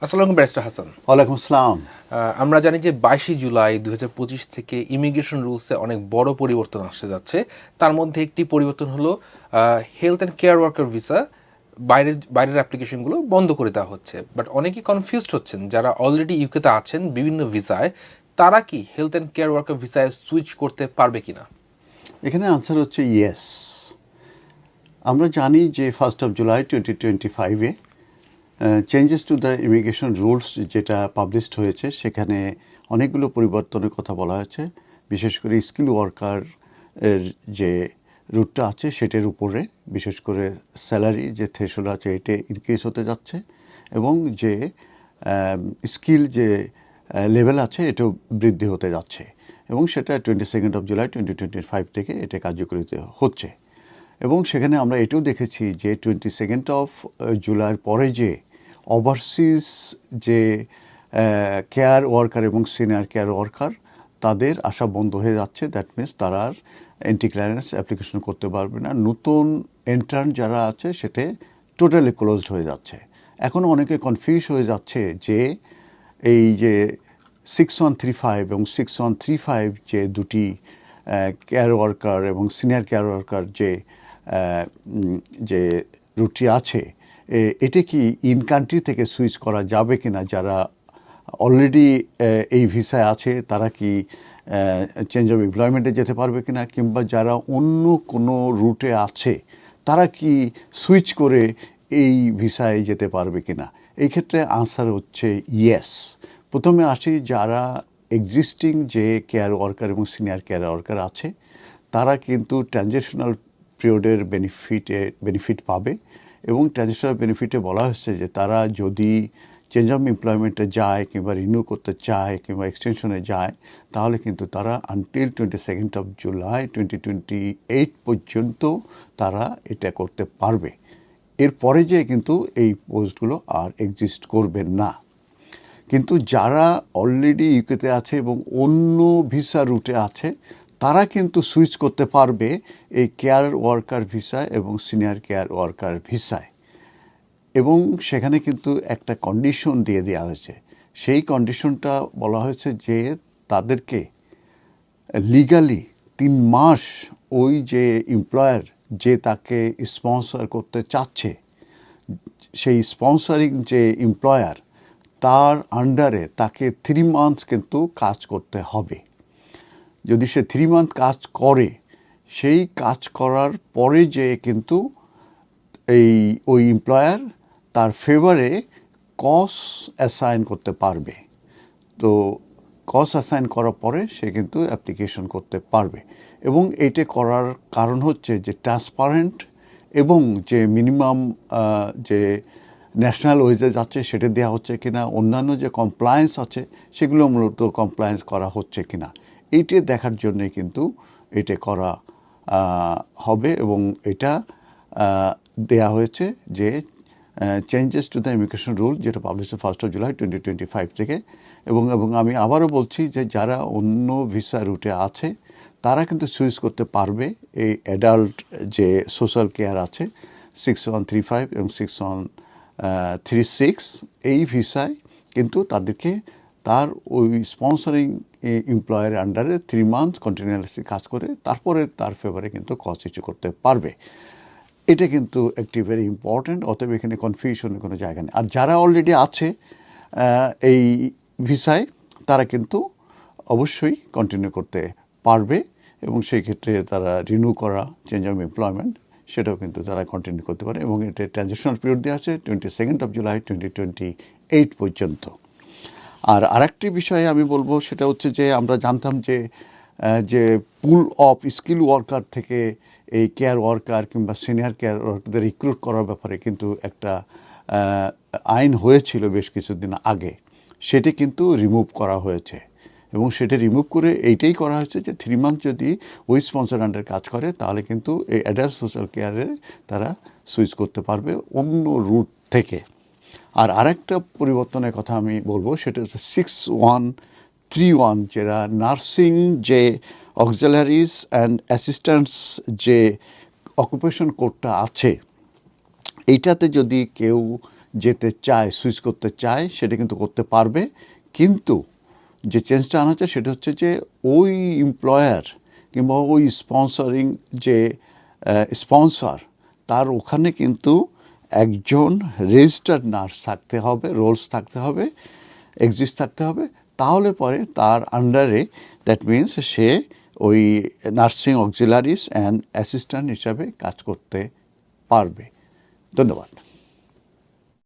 আসসালামু ব্যারিস্টার হাসান। ওয়ালাইকুম আসসালাম। আমরা জানি যে 22 জুলাই 2025 থেকে ইমিগ্রেশন রুলসে অনেক বড় পরিবর্তন আসতে যাচ্ছে। তার মধ্যে একটি পরিবর্তন হলো health and care worker visa বাইরের অ্যাপ্লিকেশনগুলো বন্ধ করে দেওয়া হচ্ছে। বাট অনেকেই কনফিউজড হচ্ছেন, যারা অলরেডি ইউকেতে আছেন বিভিন্ন ভিসায়, তারা কি হেলথ অ্যান্ড কেয়ার ওয়ার্কার ভিসায় সুইচ করতে পারবে কিনা? এখানে আনসার হচ্ছে ইয়েস। আমরা জানি যে 1 জুলাই 2025-এ changes to the immigration rules যেটা পাবলিশড হয়েছে, সেখানে অনেকগুলো পরিবর্তনের কথা বলা হয়েছে। বিশেষ করে স্কিল ওয়ার্কার এর যে রুটটা আছে সেটার উপরে বিশেষ করে স্যালারি যে থ্রেশহোল্ড আছে এটা ইনক্রিজ হতে যাচ্ছে, এবং যে স্কিল যে লেভেল আছে এটাও বৃদ্ধি হতে যাচ্ছে, এবং সেটা 22 জুলাই 2025 থেকে এটা কার্যকরী হচ্ছে। এবং সেখানে আমরা এটাও দেখেছি যে 22 জুলাইয়ের পরে যে ওভারসিজ যে কেয়ার ওয়ার্কার এবং সিনিয়র কেয়ার ওয়ার্কার তাদের আসা বন্ধ হয়ে যাচ্ছে। দ্যাট মিনস তারা আর এন্টি ক্লিয়ারেন্স অ্যাপ্লিকেশন করতে পারবে না। নতুন এন্ট্রান্ট যারা আছে সেটা টোটালি ক্লোজড হয়ে যাচ্ছে। এখনও অনেকে কনফিউজ হয়ে যাচ্ছে যে এই যে 6135 এবং 6135 যে দুটি কেয়ার ওয়ার্কার এবং সিনিয়র কেয়ার ওয়ার্কার যে রুটটি আছে, এটা কি ইন কান্ট্রি থেকে সুইচ করা যাবে কিনা? যারা অলরেডি এই ভিসায় আছে তারা কি চেঞ্জ অফ এমপ্লয়মেন্টে যেতে পারবে কিনা, কিংবা যারা অন্য কোনো রুটে আছে তারা কি সুইচ করে এই ভিসায় যেতে পারবে কিনা? এই ক্ষেত্রে আনসার হচ্ছে ইয়েস। প্রথমে আসি যারা এক্সিস্টিং যে কেয়ার ওয়ার্কার এবং সিনিয়র কেয়ার ওয়ার্কার আছে তারা কিন্তু ট্রানজিশনাল পিরিয়ডের বেনিফিট পাবে, এবং ট্রানজিশনাল বেনিফিটে বলা হচ্ছে যে তারা যদি চেঞ্জ অফ এমপ্লয়মেন্টে যায় কিংবা রিনিউ করতে চায় কিংবা এক্সটেনশনে যায়, তাহলে কিন্তু তারা আনটিল 22 জুলাই 2028 পর্যন্ত তারা এটা করতে পারবে। এরপরে যে কিন্তু এই পোস্টগুলো আর এক্সিস্ট করবে না। কিন্তু যারা অলরেডি ইউকেতে আছে এবং অন্য ভিসা রুটে আছে তারা কিন্তু সুইচ করতে পারবে এই কেয়ার ওয়ার্কার ভিসায় এবং সিনিয়র কেয়ার ওয়ার্কার ভিসায়। এবং সেখানে কিন্তু একটা কন্ডিশন দিয়ে দেওয়া হয়েছে। সেই কন্ডিশনটা বলা হয়েছে যে তাদেরকে লিগালি 3 মাস ওই যে এমপ্লয়ার যে তাকে স্পন্সর করতে চাচ্ছে, সেই স্পন্সরিং যে এমপ্লয়ার তার আন্ডারে তাকে 3 মান্থস কিন্তু কাজ করতে হবে। যদি সে 3 মান্থ কাজ করে, সেই কাজ করার পরে যে কিন্তু ওই এমপ্লয়ার তার ফেভারে কস অ্যাসাইন করতে পারবে। তো কস অ্যাসাইন করার পরে সে কিন্তু অ্যাপ্লিকেশন করতে পারবে। এবং এইটা করার কারণ হচ্ছে যে ট্রান্সপারেন্ট, এবং যে মিনিমাম যে ন্যাশনাল ওয়েজেস আছে সেটা দেওয়া হচ্ছে কিনা, অন্যান্য যে কমপ্লায়েন্স আছে সেগুলো মূলত কমপ্লায়েন্স করা হচ্ছে কিনা, এইটা দেখার জন্যে কিন্তু এটা করা হবে। এবং এটা দেয়া হয়েছে যে changes to the immigration rule, যেটা পাবলিশ 1 জুলাই 2025 থেকে। এবং আমি আবারও বলছি যে যারা অন্য ভিসা রুটে আছে তারা কিন্তু সুইচ করতে পারবে এই অ্যাডাল্ট যে সোশ্যাল কেয়ার আছে 6135 এবং 6136 এই ভিসায়, কিন্তু তাদেরকে তার ওই স্পন্সরিং এমপ্লয়ের আন্ডারে 3 মান্থস কন্টিনিউয়াসলি কাজ করে তারপরে তার ফেভারে কিন্তু কস্ট ইস্যু করতে পারবে। এটা কিন্তু একটি ভেরি ইম্পর্ট্যান্ট। অতএব এখানে কনফিউশনের কোনো জায়গা নেই। আর যারা অলরেডি আছে এই ভিসায় তারা কিন্তু অবশ্যই কন্টিনিউ করতে পারবে, এবং সেই ক্ষেত্রে তারা রিনিউ করা চেঞ্জ অফ এমপ্লয়মেন্ট সেটাও কিন্তু তারা কন্টিনিউ করতে পারে। এবং এটা ট্রানজিশনাল পিরিয়ড দেওয়া আছে 22 জুলাই 2028 পর্যন্ত। আর আরেকটি বিষয়ে আমি বলবো সেটা হচ্ছে যে আমরা জানতাম যে পুল অফ স্কিল ওয়ার্কার থেকে এই কেয়ার ওয়ার্কার কিংবা সিনিয়র কেয়ার ওয়ার্কারদের রিক্রুট করার ব্যাপারে কিন্তু একটা আইন হয়েছিল বেশ কিছুদিন আগে, সেটি কিন্তু রিমুভ করা হয়েছে। এবং সেটা রিমুভ করে এইটাই করা হয়েছে যে 3 মান্থ যদি ওই স্পন্সর আন্ডার কাজ করে তাহলে কিন্তু এই অ্যাডাল্ট সোশ্যাল কেয়ারে তারা সুইচ করতে পারবে অন্য রুট থেকে। আর আরেকটা পরিবর্তনের কথা আমি বলবো সেটা হচ্ছে 6131, যেটা নার্সিং যে অক্সিলারিজ অ্যান্ড অ্যাসিস্ট্যান্টস যে অকুপেশন কোডটা আছে, এইটাতে যদি কেউ যেতে চায়, সুইচ করতে চায়, সেটা কিন্তু করতে পারবে। কিন্তু যে চেঞ্জটা আনা চায় সেটা হচ্ছে যে ওই এমপ্লয়ার কিংবা ওই স্পন্সরিং যে স্পন্সর, তার ওখানে কিন্তু একজন রেজিস্টার্ড নার্স থাকতে হবে, রোলস থাকতে হবে, এক্সিস্ট থাকতে হবে। তাহলে পরে তার আন্ডারে, দ্যাট মিনস সে ওই নার্সিং অক্সিলারিস অ্যান্ড অ্যাসিস্ট্যান্ট হিসাবে কাজ করতে পারবে। ধন্যবাদ।